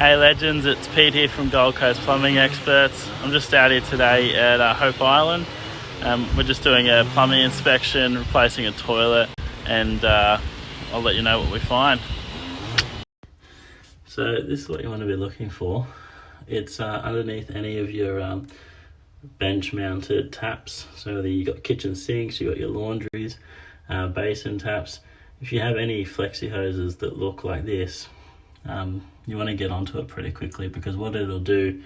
Hey legends, it's Pete here from Gold Coast Plumbing Experts. I'm just out here today at Hope Island. We're just doing a plumbing inspection, replacing a toilet, and I'll let you know what we find. So this is what you want to be looking for. It's underneath any of your bench mounted taps. So you got kitchen sinks, you got your laundries, basin taps. If you have any flexi hoses that look like this, you want to get onto it pretty quickly, because what it'll do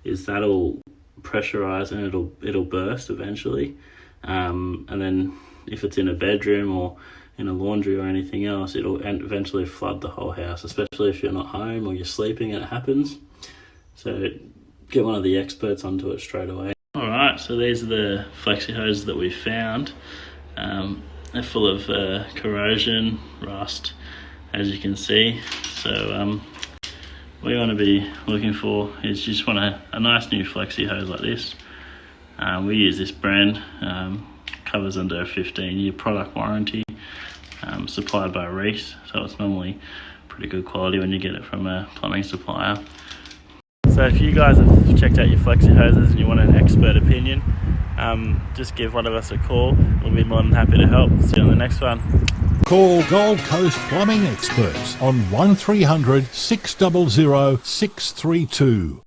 is that'll pressurize and it'll burst eventually, and then if it's in a bedroom or in a laundry or anything else, it'll eventually flood the whole house, especially if you're not home or you're sleeping and it happens. So get one of the experts onto it straight away. Alright, so these are the flexi hoses that we found. They're full of corrosion, rust, as you can see. So what you want to be looking for is you just want a nice new flexi hose like this. We use this brand, covers under a 15-year product warranty, supplied by Reese, so it's normally pretty good quality when you get it from a plumbing supplier. So if you guys have checked out your flexi hoses and you want an expert opinion, just give one of us a call. We'll be more than happy to help. See you on the next one. Call Gold Coast Plumbing Experts on 1300 600 632.